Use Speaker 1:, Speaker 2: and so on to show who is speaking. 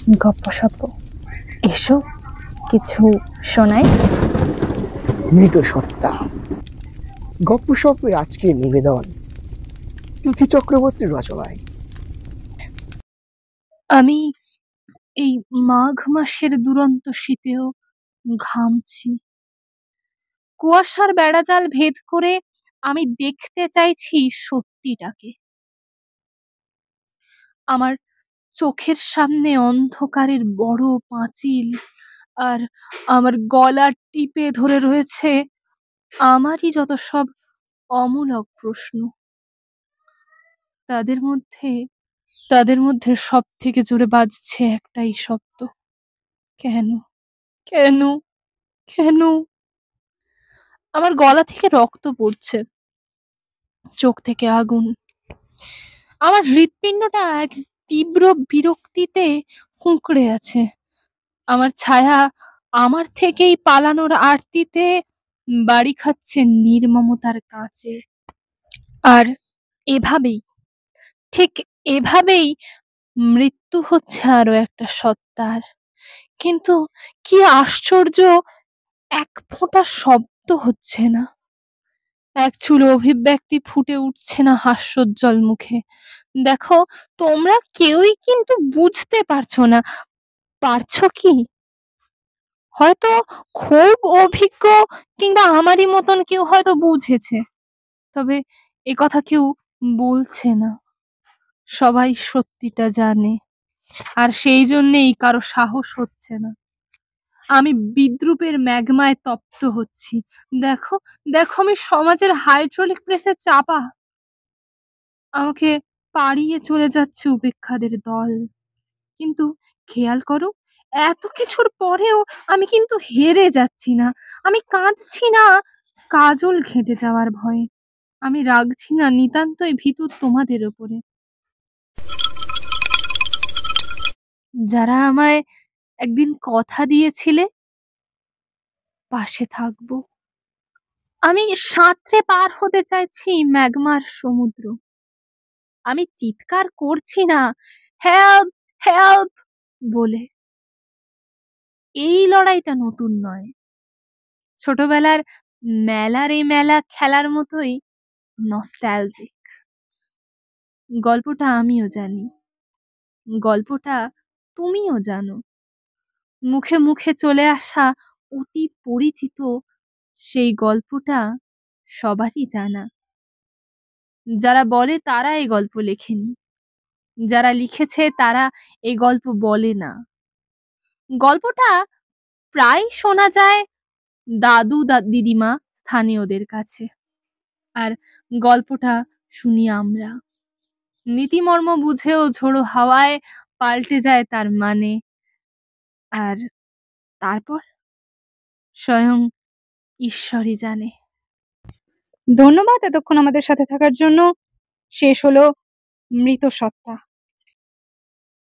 Speaker 1: গপ্পসপ্প এসো কিছু শোনাই।
Speaker 2: মৃত সত্তা গপ্পসপ্পের আজকের নিবেদন তিথি চক্রবর্তীর রচনায়।
Speaker 1: আমি এই মাঘ মাসের দুরন্ত শীতেও ঘামছি। কুয়াশার বেড়াজাল ভেদ করে আমি দেখতে চাইছি সত্যিটাকে। আমার চোখের সামনে অন্ধকারের বড় পাঁচিল, আর আমার গলা টিপে ধরে রয়েছে আমারই যত সব অমূলক প্রশ্ন। তাদের মধ্যে সব থেকে জোরে বাজছে একটাই শব্দ, কেন কেন কেন? আমার গলা থেকে রক্ত পড়ছে, চোখ থেকে আগুন। আমার হৃৎপিণ্ডটা এক তীব্র বিরক্তিতে হুঁকড়ে আছে। আমার ছায়া আমার থেকেই পালানোর আরতিতে বাড়ি খাচ্ছে নির্মমতার কাছে। আর এভাবেই, ঠিক এভাবেই মৃত্যু হচ্ছে আরো একটা সত্তার। কিন্তু কি আশ্চর্য, এক ফোঁটা শব্দ হচ্ছে না, এক চুলো অভিব্যক্তি ফুটে উঠছে না হাস্যোজ্জ্বল মুখে। দেখো, তোমরা কেউই কিন্তু বুঝতে পারছো না। পারছো কি? হয়তো খুব অভিজ্ঞ কিংবা আমারই মতন কেউ হয়তো বুঝেছে, তবে এ কথা কেউ বলছে না। সবাই সত্যিটা জানে, আর সেই জন্যেই কারো সাহস হচ্ছে না। আমি বিদ্রূপের ম্যাগমায় তপ্ত হচ্ছি। দেখো দেখো, আমি সমাজের হাইড্রোলিক প্রেসে চাপা। আমাকে পাড়িয়ে চলে যাচ্ছে উপেক্ষাদের দল। কিন্তু খেয়াল করো, এত কিছুর পরেও আমি কিন্তু হেরে যাচ্ছি না। আমি কাঁদছি না কাজল ঘেঁটে যাওয়ার ভয়ে। আমি রাগছি না নিতান্তই ভীতু তোমাদের ওপরে, যারা আমায় একদিন কথা দিয়েছিলে পাশে থাকবো। আমি সাঁতরে পার হতে চাইছি ম্যাগমার সমুদ্র। আমি চিৎকার করছি না হেল্প হেল্প বলে। এই লড়াইটা নতুন নয়, ছোটবেলার মেলার এই মেলা খেলার মতোই নস্টালজিক। গল্পটা আমিও জানি, গল্পটা তুমিও জানো। মুখে মুখে চলে আসা অতি পরিচিত সেই গল্পটা সবারই জানা। যারা বলে তারা এই গল্প লেখেনি, যারা লিখেছে তারা এই গল্প বলে না। গল্পটা প্রায় শোনা যায় দাদু দিদিমা স্থানীয়দের কাছে, আর গল্পটা শুনি আমরা। নীতিমর্ম বুঝেও ঝোড়ো হাওয়ায় পাল্টে যায় তার মানে, আর তারপর স্বয়ং ঈশ্বরই জানে। ধন্যবাদ এতক্ষণ আমাদের সাথে থাকার জন্য। শেষ হলো মৃত সত্তা।